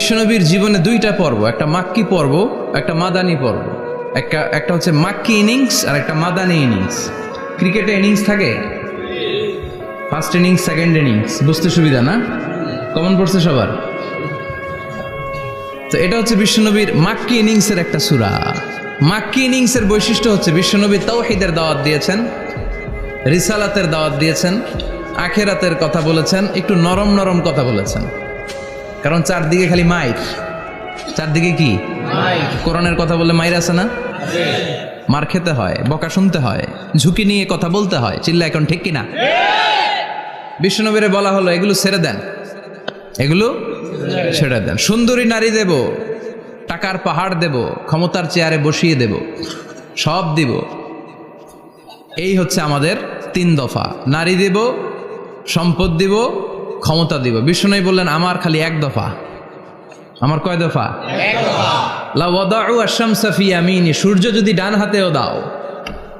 বিশ্বনবীর জীবনে দুইটা পর্ব, একটা মাক্কি পর্ব, একটা মাদানী পর্ব। একটা হচ্ছে মাক্কি ইনিংস আর একটা মাদানী ইনিংস। ক্রিকেটে ইনিংস থাকে, ফার্স্ট ইনিংস, সেকেন্ড ইনিংস, বুঝতে সুবিধা না? কমন পড়ছে সবার? তো এটা হচ্ছে বিশ্বনবীর মাক্কি ইনিংসের একটা সূরা। মাক্কি ইনিংসের বৈশিষ্ট্য হচ্ছে বিশ্বনবী তাওহীদের দাওয়াত দিয়েছেন, রিসালাতের দাওয়াত দিয়েছেন, আখেরাতের কথা বলেছেন, একটু নরম নরম কথা বলেছেন। কারণ চারদিকে খালি মাইর, চারদিকে কি কোরআনের কথা বললে মাইর আছে না? মার খেতে হয়, বকা শুনতে হয়, ঝুঁকি নিয়ে কথা বলতে হয়। চিল্লা এখন ঠিক কিনা? বিশ্বনবীরে বলা হলো এগুলো ছেড়ে দেন, এগুলো ছেড়ে দেন। সুন্দরী নারী দেব, টাকার পাহাড় দেব, ক্ষমতার চেয়ারে বসিয়ে দেব, সব দিব। এই হচ্ছে আমাদের 3 দফা। নারী দিব, সম্পদ দিব, ক্ষমতা দিব। বিষ্ণু বললেন আমার খালি 1 দফা। আমার কয় দফা? 1 দফা। লা ওয়াদাউ আশ-শামসা ফি ইয়ামিনি, সূর্য যদি ডান হাতেও দাও,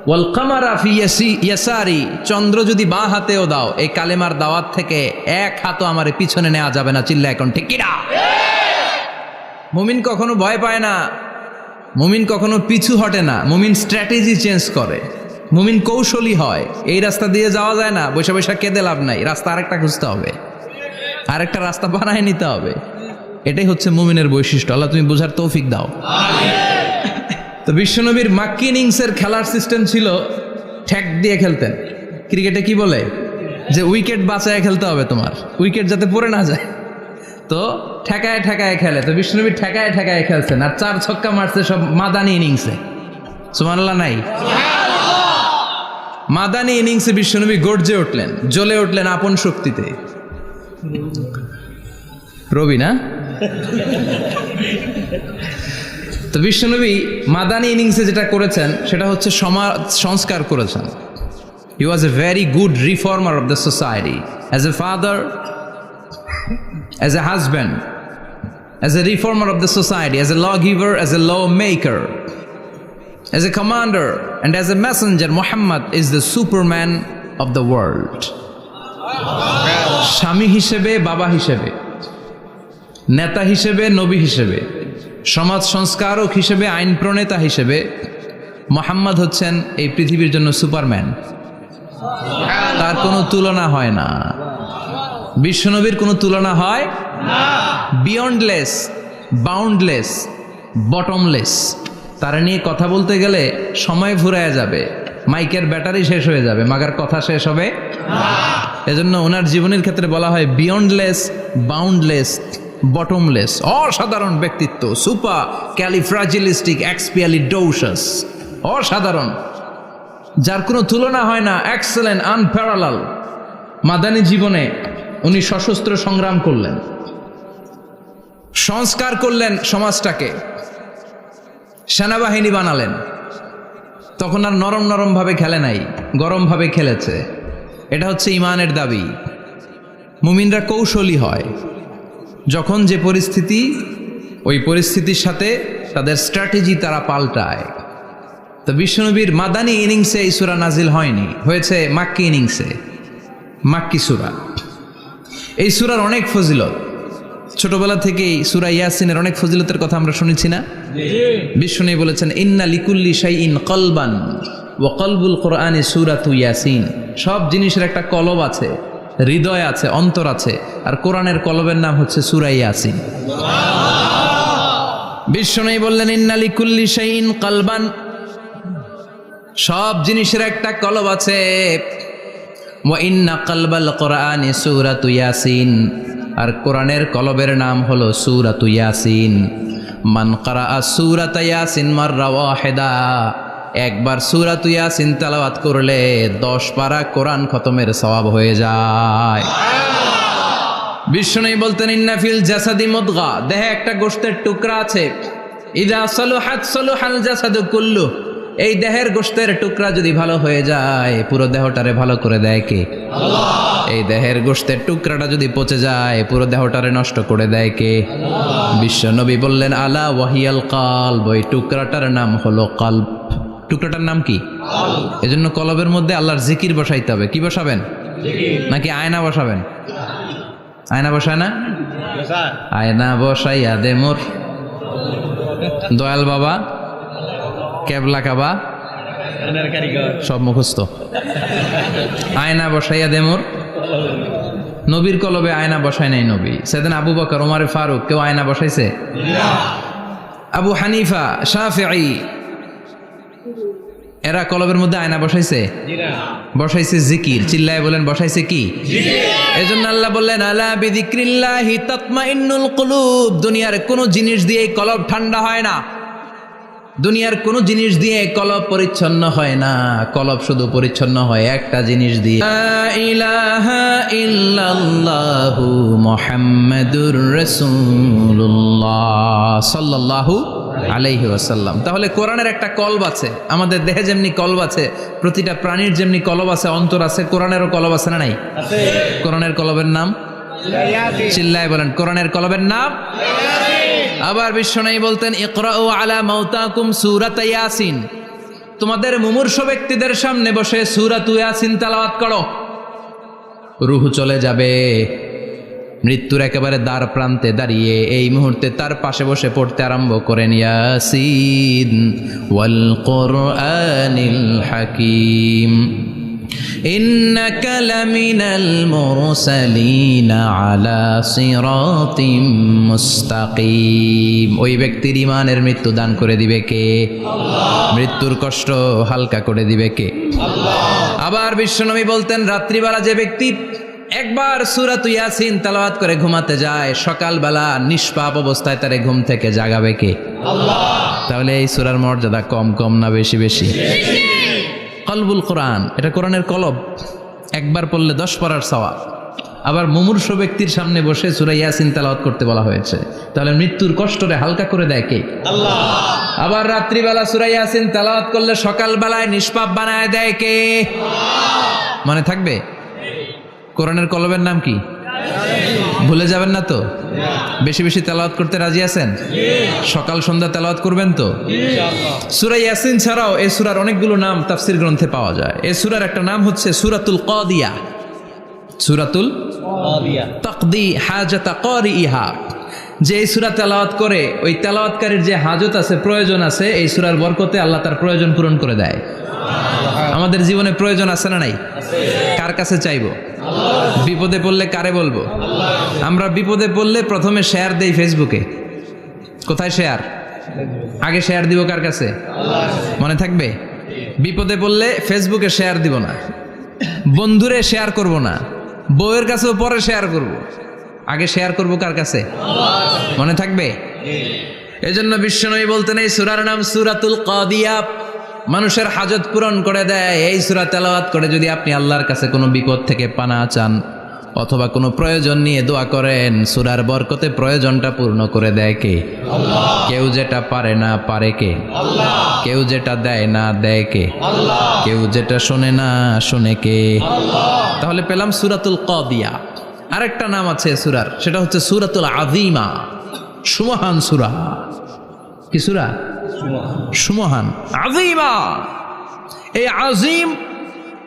ওয়াল কামারা ফি ইয়াসারি, চন্দ্র যদি বাঁ হাতেও দাও, এই কালেমার দাওয়াত থেকে 1 হাতও আমারে পিছনে নেওয়া যাবে না। চিল্লা এখন ঠিক কিনা? মুমিন কখনো ভয় পায় না, মুমিন কখনো পিছু হটে না, মুমিন স্ট্র্যাটেজি চেঞ্জ করে, মুমিন কৌশলী হয়। এই রাস্তা দিয়ে যাওয়া যায় না, বৈশা বৈশা কেঁদে লাভ নাই, রাস্তা আরেকটা খুঁজতে হবে, আরেকটা রাস্তা বানায় নিতে হবে। এটাই হচ্ছে মুমিনের বৈশিষ্ট্য। আল্লাহ তুমি বোঝার তৌফিক দাও। তো বিশ্বনবীর মাক্কি ইনিংসের খেলার সিস্টেম ছিল ঠ্যাক দিয়ে খেলতেন। ক্রিকেটে কি বলে যে উইকেট বাঁচায় খেলতে হবে, তোমার উইকেট যাতে পড়ে না যায়, তো ঠেকায় ঠেকায় খেলে। তো বিশ্বনবী ঠেকায় ঠেকায় খেলছেন, আর 4 ছক্কা মারছে সব মাদানী ইনিংসে। সুবহানাল্লাহ নাই? মাদানী ইনিংসে বিশ্বনবী গর্জে উঠলেন, জ্বলে উঠলেন আপন শক্তিতে। রবি না? তো বিশ্বনবী মাদানী ইনিংসে যেটা করেছেন সেটা হচ্ছে সমাজ সংস্কার করেছেন। He was a very good reformer of the society, as a father, as a husband, as a reformer of the society, as a lawgiver, as a lawmaker, as a commander, and as a messenger. Muhammad is the Superman of the world. স্বামী হিসেবে, বাবা হিসেবে, নেতা হিসেবে, নবী হিসেবে, সমাজ সংস্কারক হিসেবে, আইন প্রণেতা হিসেবে মুহাম্মদ হচ্ছেন এই পৃথিবীর জন্য সুপারম্যান। তার কোনো তুলনা হয় না, বিশ্বনবীর কোনো তুলনা হয় না। Beyondless, boundless, bottomless. তারা নিয়ে কথা বলতে গেলে সময় ফুরায় যাবে, মাইকের ব্যাটারি শেষ হয়ে যাবে, মাগার কথা শেষ হবে না। এজন্য ওনার জীবনের ক্ষেত্রে বলা হয় বিয়ন্ডলেস, বাউন্ডলেস, বটমলেস। অসাধারণ ব্যক্তিত্ব, সুপার ক্যালিফ্রাজিলিস্টিক এক্সপিয়ালিডোসাস, অসাধারণ, যার কোনো তুলনা হয় না, এক্সেলেন্ট, আনপ্যারালাল। মাদানী জীবনে উনি সশস্ত্র সংগ্রাম করলেন, সংস্কার করলেন সমাজটাকে, সেনাবাহিনী বানালেন। তখন আর নরম নরম ভাবে খেলে নাই, গরম ভাবে খেলেছে। এটা হচ্ছে ইমানের দাবি। মুমিনরা কৌশলী হয়, যখন যে পরিস্থিতি, ওই পরিস্থিতির সাথে তাদের স্ট্র্যাটেজি তারা পাল্টায়। তো বিশ্বনবীর মাদানী ইনিংসে এই সূরা নাজিল হয়নি, হয়েছে মাক্কি ইনিংসে, মাক্কি সূরা। এই সূরার অনেক ফজিলত, ছোটবেলা থেকেই সূরা ইয়াসিনের অনেক ফজিলতের কথা আমরা শুনেছি না? বিশ্বনবী বলেছেন ইন্না লিকুল্লি শাইইন কলবান ওয়া কলবুল কোরআনি সূরাতু ইয়াসিন। সব জিনিসের একটা কলব আছে, হৃদয় আছে, অন্তর আছে, আর কোরআনের কলবের নাম হচ্ছে সূরা ইয়াসিন। বিশ্বনবী বললেন ইন্না লিকুল্লি শাইইন কলবান, সব জিনিসের একটা কলব আছে। ওয়া ইন্না কলবাল কোরআনি সূরাতু ইয়াসিন, আর কোরআনের কলবের নাম হলো সূরাতু ইয়াসিন। মান ক্বারাআ সূরাতা ইয়াসিন মাররা ওয়াহিদা, একবার সূরাতু ইয়াসিন তেলাওয়াত করলে 10 পারা কোরআন খতমের সওয়াব হয়ে যায়। বিশ্বনবী বলতেন ইন্না ফিল জাসাদি মুদগা, দেহে একটা গোশতের টুকরা আছে, ইযা সালুহাত সালুহাল জাসাদু কুল্লু, এই দেহের গোশতের টুকরা যদি ভালো হয়ে যায়, পুরো দেহটারে ভালো করে দেয় কে? আল্লাহ। এই দেহের গোশতের টুকরাটা যদি পচে যায়, পুরো দেহটারে নষ্ট করে দেয় কে? আল্লাহ। বিশ্বনবী বললেন আলা ওয়াহিয়াল কলব, ওই টুকরাটার নাম হলো কলব। টুকরাটার নাম কি? কলব। এজন্য কলবের মধ্যে আল্লাহর জিকির বসাইতে হবে। কি বসাবেন? জিকির। নাকি আয়না বসাবেন? আয়না বসায় না? আয়না বসাইয়া দে মোর দয়াল বাবা, কেবলা কাবা, সব মুখস্থ। আয়না বসাইয়া দে মোর। নবীর কলবে আয়না বসায় নাই নবী। সেদিন আবু বকর, ওমর ফারুক কেউ আয়না বসাইছে? আবু হানিফা, শাফিঈ এরা কলবের মধ্যে আয়না বসাইছে? বসাইছে জিকির। চিল্লায় বলেন বসাইছে কি? এজন্য আল্লাহ বললেন আলা বিযিক্রিল্লাহি তাতমাইন্নুল কুলুব। দুনিয়ার কোন জিনিস দিয়ে কলব ঠান্ডা হয় না, দুনিয়ার কোন জিনিস দিয়ে কলব পরিচ্ছন্ন হয় না। কলব শুধু পরিচ্ছন্ন হয় একটা জিনিস দিয়ে, লা ইলাহা ইল্লাল্লাহু মুহাম্মাদুর রাসূলুল্লাহ সাল্লাল্লাহু আলাইহি ওয়াসাল্লাম। তাহলে কোরআনের একটা কলব আছে। আমাদের দেহে যেমনি কলব আছে, প্রতিটা প্রাণীর যেমনি কলব আছে, অন্তর আছে, কোরআনেরও কলব আছে না নাই? কোরআনের কলবের নাম চিল্লায় বলেন, কোরআনের কলবের নাম। আবার বিশ্বনবী বলতেন ইকরাউ আলা মাউতাকুম সূরাত ইয়াসিন। তোমাদের মুমূর্ষু ব্যক্তিদের সামনে বসে সূরাত ইয়াসিন তেলাওয়াত করো। রূহ চলে যাবে, মৃত্যুর একেবারে দ্বার প্রান্তে দাঁড়িয়ে এই মুহূর্তে তার পাশে বসে পড়তে আরম্ভ করেন ইয়াসিন ওয়াল কুরআনিল হাকীম ইন্নাকা লামিনাল মুরসালিনা আলা সিরাতিম মুস্তাকিম। ওই ব্যক্তির ঈমানের মৃত্যু দান করে দিবে কে? আল্লাহ। মৃত্যুর কষ্ট হালকা করে দিবে কে? আল্লাহ। আবার বিশ্বনবী বলতেন রাত্রিবেলা যে ব্যক্তি একবার সূরাত ইয়াসিন তেলাওয়াত করে ঘুমাতে যায়, সকালবেলা নিষ্পাপ অবস্থায় তারে ঘুম থেকে জাগাবে কে? আল্লাহ। তাহলে এই সূরার মর্যাদা কম কম না বেশি বেশি? কলবুল কোরআন, এটা কোরআনের কলব। একবার পড়লে 10 পড়ার সওয়াব। আবার মুমূর্ষু ব্যক্তির সামনে বসে সূরা ইয়াসিন তেলাওয়াত করতে বলা হয়েছে। তাহলে মৃত্যুর কষ্টরে হালকা করে দেয় কে? আল্লাহ। আবার রাত্রিবেলা সূরা ইয়াসিন তেলাওয়াত করলে সকালবেলায় নিষ্পাপ বানায় দেয় কে? আল্লাহ। মনে থাকবে? কোরআনের কলবের নাম কি? ভুলে যাবেন না তো? বেশি বেশি তেলাওয়াত করতে রাজি আছেন? সকাল সন্ধ্যা তেলাওয়াত করবেন তো? সূরা ইয়াসিন ছাড়াও এই সূরার অনেকগুলো নাম তাফসীর গ্রন্থে পাওয়া যায়। এই সূরার একটা নাম হচ্ছে সূরাতুল কাদিয়া। সূরাতুল কাদিয়া তাকদি হাজাতা কারিইহা। যে এই সূরা তেলাওয়াত করে ওই তেলাওয়াতকারীর যে হাজত আছে, প্রয়োজন আছে, এই সূরার বরকতে আল্লাহ তার প্রয়োজন পূরণ করে দেয়। আমাদের জীবনে প্রয়োজন আছে না নাই? কার কাছে চাইবো? বিপদে পড়লে কারে বলবো? আমরা বিপদে পড়লে প্রথমে শেয়ার দেই ফেসবুকে। কোথায় শেয়ার? আগে শেয়ার দিব কার কাছে? মনে থাকবে? বিপদে পড়লে ফেসবুকে শেয়ার দিব না, বন্ধুরে শেয়ার করব না, বউয়ের কাছেও পরে শেয়ার করব, আগে শেয়ার করব কার কাছে? মনে থাকবে? এজন্য বিশ্বনবী বলতেন এই সূরার নাম সূরাতুল কাদিয়া। মানুষের হাজত পূরণ করে দেয়। এই সূরা তেলাওয়াত করে যদি আপনি আল্লাহর কাছে কোনো বিপদ থেকে পানা চান অথবা কোনো প্রয়োজন নিয়ে দোয়া করেন, সূরার বরকতে প্রয়োজনটা পূর্ণ করে দেয় কে? আল্লাহ। কেউ যেটা পারে না পারে কে? আল্লাহ। কেউ যেটা দেয় না দেয় কে? আল্লাহ। কেউ যেটা শোনে না শোনে কে? আল্লাহ। তাহলে পেলাম সূরাতুল কাদিয়া। আরেকটা নাম আছে সূরার, সেটা হচ্ছে সূরাতুল আযীমা, সুমহান সূরা। কি সূরা? সুমহান, আযীমা। এই আযীম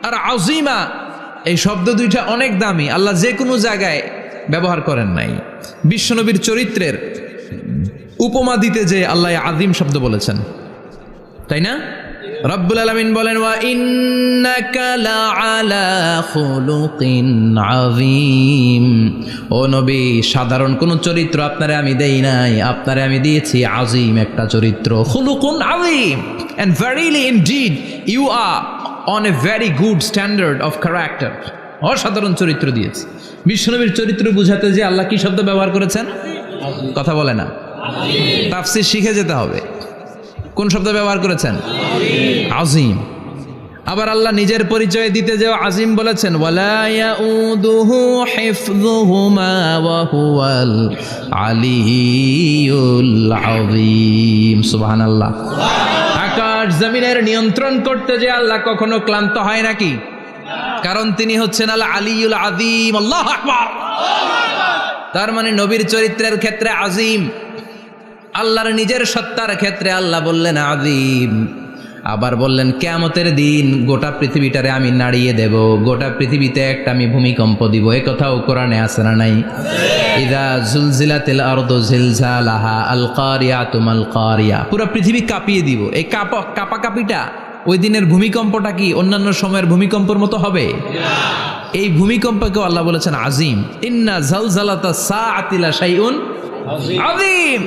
আর আযীমা এই শব্দ দুইটা অনেক দামি। আল্লাহ যে কোনো জায়গায় ব্যবহার করেন নাই। বিশ্বনবীর চরিত্রের উপমা দিতে যে আল্লাহ আযীম শব্দ বলেছেন, তাই না? রব্বুল আলামিন বলেন ওয়া ইন্নাকা লাআলা খুলুকিন আযীম। ও নবী, সাধারণ কোন চরিত্র আপনারে আমি দেই নাই, আপনারে আমি দিয়েছি আযীম একটা চরিত্র। খুলুকুন আযীম, and verily indeed you are on a very good standard of character. অসাধারণ চরিত্র দিয়েছি। বিশ্বনবীর চরিত্র বুঝাতে যে আল্লাহ কি শব্দ ব্যবহার করেছেন? কথা বলে না, তাফসীর শিখে যেতে হবে। কোন শব্দ ব্যবহার করেছেন? আযীম। আবার আল্লাহ নিজের পরিচয় দিতে যে আযীম বলেছেন, ওয়ালা ইয়াউদুহু হিফযুহুমা ওয়া হুয়াল আলিয়্যুল আযীম। সুবহানাল্লাহ। আকাশ জমিনের নিয়ন্ত্রণ করতে যে আল্লাহ কখনো ক্লান্ত হয় নাকি? কারণ তিনি হচ্ছেন আল আলিয়্যুল আযীম। আল্লাহু আকবার। তার মানে নবীর চরিত্রের ক্ষেত্রে আযীম, আল্লাহর নিজের সত্তার ক্ষেত্রে আল্লাহ বললেন আযীম। আবার বললেন কিয়ামতের দিন গোটা পৃথিবীটারে আমি নাড়িয়ে দেব, গোটা পৃথিবীতে একটা আমি ভূমিকম্প দিব। এ কথাও কোরআনে আছে না নাই? ইযা জুলজিলাতিল আরদু জিলজালাহা আল কারিয়াতু মাল কারিয়া, পুরো পৃথিবী কাঁপিয়ে দিব। এই কাঁপাকাঁপিটা ওই দিনের ভূমিকম্পটা কি অন্যান্য সময়ের ভূমিকম্পের মতো হবে? এই ভূমিকম্পকে আল্লাহ বলেছেন আজিম। ইন্না জালজালাতাস সাআতি লা শাইউন আজিম।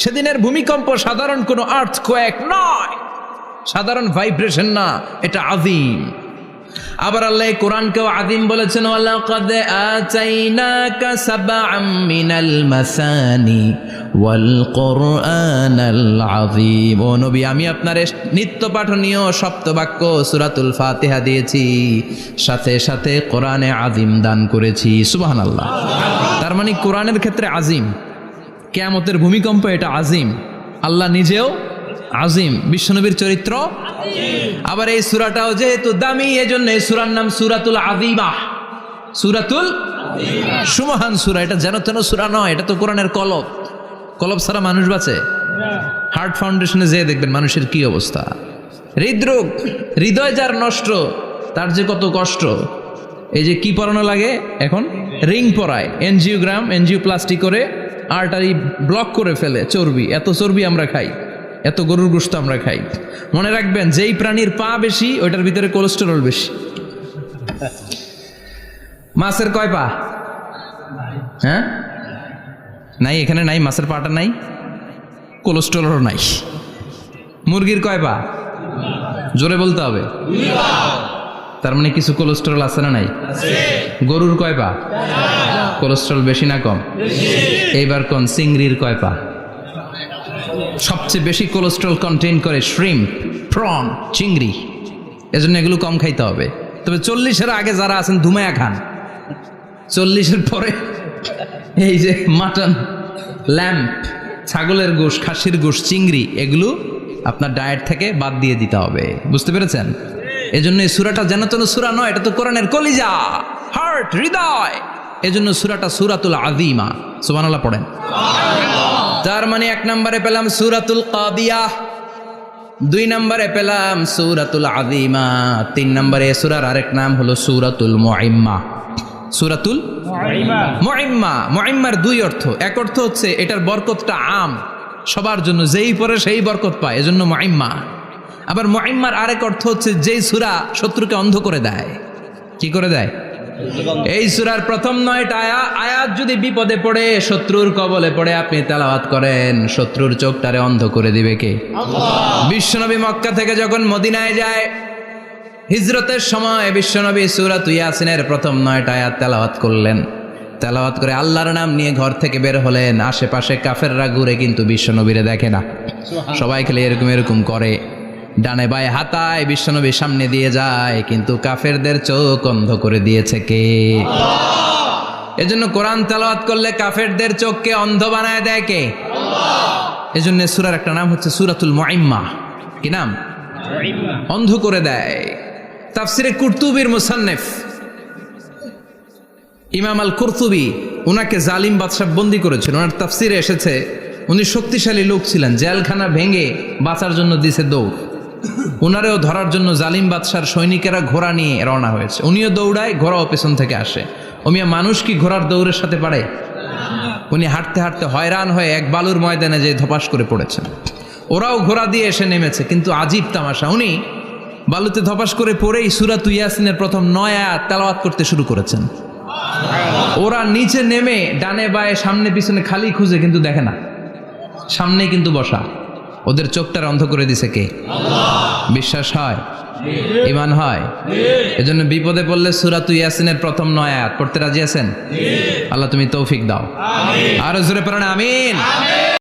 সেদিনের ভূমিকম্প সাধারণ কোনো আর্থকোয়েক নয়, সাধারণ ভাইব্রেশন না, এটা আজিম। আবার আল্লাহ কোরআনকেও আজিম বলেছেন, ওয়ালাকাদ আতাইনাকা সাবআম মিনাল মাসানি ওয়াল কুরআনাল আযীম। ও নবী, আমি আপনার নিত্য পাঠনীয় সপ্তবাক্য সূরাতুল ফাতিহা দিয়েছি, সাথে সাথে কোরআনে আজিম দান করেছি। সুবহানাল্লাহ। তার মানে কোরআনের ক্ষেত্রে আজিম, কিয়ামতের ভূমিকম্প এটা আজিম, আল্লাহ নিজেও আজিম, বিশ্বনবীর চরিত্র। আবার এই সূরাটাও যেহেতু দামি, এজন্য এই সূরার নাম সূরাতুল আযীমা, সূরাতুল সুমহান সূরা। এটা যেন তেন সূরা নয়, এটা তো কোরআনের কলব। কলব ছাড়া মানুষ বাঁচে? হার্ট ফাউন্ডেশনে যেয়ে দেখবেন মানুষের কি অবস্থা। হৃদরোগ, হৃদয় যার নষ্ট, তার যে কত কষ্ট। এই যে কি পরানো লাগে এখন, রিং পরায়, এনজিওগ্রাম, এনজিওপ্লাস্টি করে আর্টারি ব্লক করে ফেলে। চর্বি, এত চর্বি আমরা খাই, এত গরুর গোশত আমরা খাই। মনে রাখবেন, যেই প্রাণীর পা বেশি ওইটার ভিতরে কোলেস্টেরল বেশি। মাছের কয় পা? হ্যাঁ, নাই, এখানে নাই, মাছের পাটা নাই, কোলেস্টেরলও নাই। মুরগির কয় পা? জোরে বলতে হবে। তার মানে কিছু কোলেস্টেরল আছে না নাই? গরুর কয় পা? কোলেস্টেরল বেশি না কম? এইবার কোন চিংড়ির কয় পা? সবচেয়ে বেশি কোলেস্টেরল কন্টেইন করে শ্রিম্প, প্রন, চিংড়ি। এজন্য এগুলো কম খাইতে হবে। তবে 40-এর আগে যারা আছেন ধুমায়া খান, 40-এর পরে এই যে মাটন, ল্যাম্প, ছাগলের গোশ, খাসির গোশ, চিংড়ি, এগুলো আপনার ডায়েট থেকে বাদ দিয়ে দিতে হবে। বুঝতে পেরেছেন? এজন্য এই সূরাটা যেন তেন সূরা নয়, এটা তো কোরআনের কলিজা, হার্ট, হৃদয়। এজন্য সূরাটা সূরাতুল আযীমা। সুবহানাল্লাহ পড়েন। তার মানে 1 নম্বরে পেলাম সূরাতুল কাদিয়াহ, 2 নম্বরে পেলাম সূরাতুল আযীমা, 3 নম্বরে সূরার আরেক নাম হলো সূরাতুল মুইম্মা। সূরাতুল মুইম্মা। মুইম্মার 2 অর্থ। এক অর্থ হচ্ছে এটার বরকতটা আম, সবার জন্য, যেই পড়ে সেই বরকত পায়, এজন্য মুইম্মা। আবার মুইম্মার আরেক অর্থ হচ্ছে যেই সূরা শত্রুকে অন্ধ করে দেয়। কি করে দেয়? এই সূরার প্রথম 9টা আয়াত যদি বিপদে পড়ে, শত্রুর কবলে পড়ে আপনি তেলাওয়াত করেন, শত্রুর চোখটারে অন্ধ করে দিবে কে? আল্লাহ। বিশ্বনবী মক্কা থেকে যখন মদিনায় যায়, হিজরতের সময় বিশ্বনবী সূরাত ইয়াসিনের প্রথম 9টা আয়াত তেলাওয়াত করলেন। তেলাওয়াত করে আল্লাহর নাম নিয়ে ঘর থেকে বের হলেন। আশেপাশে কাফেররা ঘুরে কিন্তু বিশ্বনবীরে দেখে না, সবাই খেলে এরকম এরকম করে, ডানে বায়ে হাতায়, বিশ্বনবীর সামনে দিয়ে যায়, কিন্তু কাফেরদের চোখ অন্ধ করে দিয়েছে কে? আল্লাহ। এজন্য কোরআন তেলাওয়াত করলে কাফেরদের চোখকে অন্ধ বানায় দেয় কে? আল্লাহ। এজন্য সূরার একটা নাম হচ্ছে সূরাতুল মুইম্মা। কি নাম? অন্ধ করে দেয়। তাফসিরে কুরতুবির মুসান্নিফ ইমাম আল কুরতুবি, উনাকে জালিম বাদশা বন্দী করেছিল। ওনার তাফসিরে এসেছে উনি শক্তিশালী লোক ছিলেন, জেলখানা ভেঙে বাঁচার জন্য দিছে দৌড়। উনারেও ধরার জন্য জালিম বাদশার সৈনিকেরা ঘোড়া নিয়ে রওনা হয়েছে। উনিও দৌড়ায়, ঘোড়াও পেছন থেকে আসে। ওমিয়া মানুষ কি ঘোড়ার দৌড়ের সাথে পারে? উনি হাঁটতে হাঁটতে হয়রান হয়ে এক বালুর ময়দানে যে ধপাস করে পড়েছেন। ওরাও ঘোড়া দিয়ে এসে নেমেছে, কিন্তু আজীব তামাশা, উনি বালুতে ধপাস করে পড়েই সূরাত ইয়াসিনের প্রথম 9 আয়াত তেলাওয়াত করতে শুরু করেছেন। ওরা নিচে নেমে ডানে বায়ে সামনে পিছনে খালি খুঁজে, কিন্তু দেখে না, সামনে কিন্তু বসা। ওদের চোখটার অন্ধ করে দিছে কে? আল্লাহ। বিশ্বাস হয়? ঈমান হয়? এজন্য বিপদে পড়লে সূরাত ইয়াসিনের প্রথম 9 আয়াত পড়তে রাজি আছেন? আল্লাহ তুমি তৌফিক দাও। আমিন। আর জোরে পড়েন আমিন।